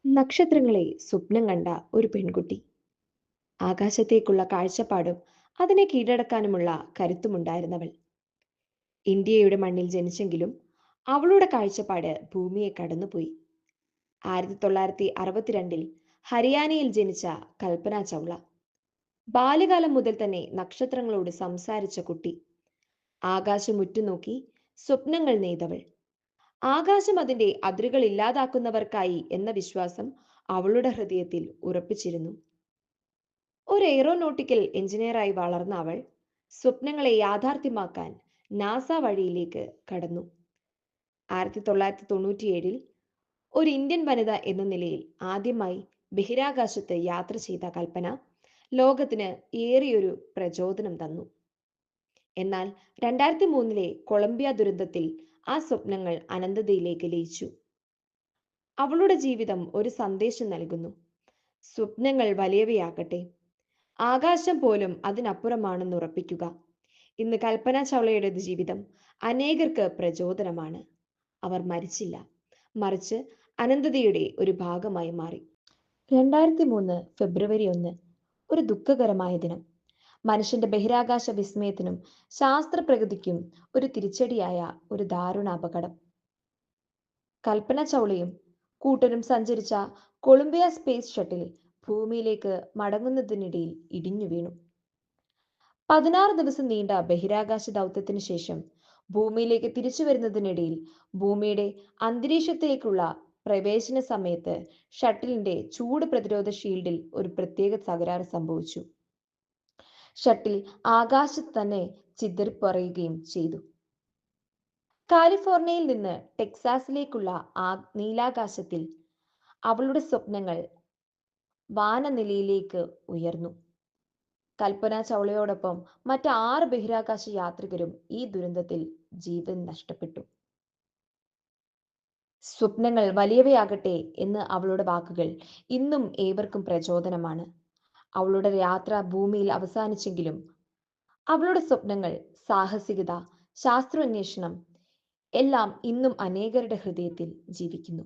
നക്ഷത്രങ്ങളെ സ്വപ്നം കണ്ട ഒരു പെൺകുട്ടി. ആകാശത്തേക്കുള്ള കാഴ്ചപ്പാടും അതിനെ കീഴടക്കാനുമുള്ള കരുത്തുമുണ്ടായിരുന്നവൾ. ഇന്ത്യയുടെ മണ്ണിൽ ജനിച്ചെങ്കിലും അവളുടെ കാഴ്ചപ്പാട് ഭൂമിയെ കടന്നുപോയി. 1962 ഹരിയാനയിൽ ജനിച്ച കൽപ്പന ചൗള. ബാല്യകാലം മുതൽ തന്നെ നക്ഷത്രങ്ങളോട് സംസാരിച്ച കുട്ടി. ആകാശം ഉറ്റുനോക്കി സ്വപ്നങ്ങൾ നെയ്തവൾ. ആകാശം അതിന്റെ അതിരുകൾ ഇല്ലാതാക്കുന്നവർക്കായി എന്ന വിശ്വാസം അവളുടെ ഹൃദയത്തിൽ ഉറപ്പിച്ചിരുന്നു. ഒരു എയ്റോനോട്ടിക്കൽ എഞ്ചിനീയറായി വളർന്ന അവൾ സ്വപ്നങ്ങളെ യാഥാർത്ഥ്യമാക്കാൻ നാസ വഴിയിലേക്ക് കടന്നു. 1997 ഒരു ഇന്ത്യൻ വനിത എന്ന നിലയിൽ ആദ്യമായി ബഹിരാകാശത്ത് യാത്ര ചെയ്ത കൽപ്പന ലോകത്തിന് ഏറിയൊരു പ്രചോദനം തന്നു. എന്നാൽ 2003 കൊളംബിയ ദുരന്തത്തിൽ ആ സ്വപ്നങ്ങൾ അനന്തതയിലേക്ക് ലയിച്ചു. അവളുടെ ജീവിതം ഒരു സന്ദേശം നൽകുന്നു. സ്വപ്നങ്ങൾ വലിയവയാകട്ടെ, ആകാശം പോലും അതിനപ്പുറമാണെന്ന് ഉറപ്പിക്കുക. ഇന്ന് കൽപ്പന ചൗളയുടെ ജീവിതം അനേകർക്ക് പ്രചോദനമാണ്. അവർ മരിച്ചില്ല, മറിച്ച് അനന്തതയുടെ ഒരു ഭാഗമായി മാറി. 2003 ഫെബ്രുവരി 1 ഒരു ദുഃഖകരമായ ദിനം. മനുഷ്യന്റെ ബഹിരാകാശ വിസ്മയത്തിനും ശാസ്ത്രപ്രഗതിക്കും ഒരു തിരിച്ചടിയായ ഒരു ദാരുണ അപകടം. കൽപ്പന ചൗളയും കൂട്ടരും സഞ്ചരിച്ച കൊളംബിയ സ്പേസ് ഷട്ടിൽ ഭൂമിയിലേക്ക് മടങ്ങുന്നതിനിടയിൽ ഇടിഞ്ഞു വീണു. 16 ദിവസം നീണ്ട ബഹിരാകാശ ദൗത്യത്തിന് ശേഷം ഭൂമിയിലേക്ക് തിരിച്ചു വരുന്നതിനിടയിൽ ഭൂമിയുടെ അന്തരീക്ഷത്തിലേക്കുള്ള പ്രവേശന സമയത്ത് ഷട്ടിലിന്റെ ചൂട് പ്രതിരോധ ഷീൽഡിൽ ഒരു പ്രത്യേക തകരാറ് സംഭവിച്ചു. ഷട്ടിൽ ആകാശത്ത് തന്നെ ചിതറിപ്പറയുകയും ചെയ്തു. കാലിഫോർണിയയിൽ നിന്ന് ടെക്സാസിലേക്കുള്ള നീലാകാശത്തിൽ അവളുടെ സ്വപ്നങ്ങൾ വാനനിലയിലേക്ക് ഉയർന്നു. കൽപ്പന ചൗളയോടൊപ്പം മറ്റ് 6 ബഹിരാകാശ യാത്രികരും ഈ ദുരന്തത്തിൽ ജീവൻ നഷ്ടപ്പെട്ടു. സ്വപ്നങ്ങൾ വലിയവയാകട്ടെ എന്ന് അവളുടെ വാക്കുകൾ ഇന്നും ഏവർക്കും പ്രചോദനമാണ്. അവളുടെ യാത്ര ഭൂമിയിൽ അവസാനിച്ചെങ്കിലും അവളുടെ സ്വപ്നങ്ങൾ, സാഹസികത, ശാസ്ത്രാന്വേഷണം എല്ലാം ഇന്നും അനേകരുടെ ഹൃദയത്തിൽ ജീവിക്കുന്നു.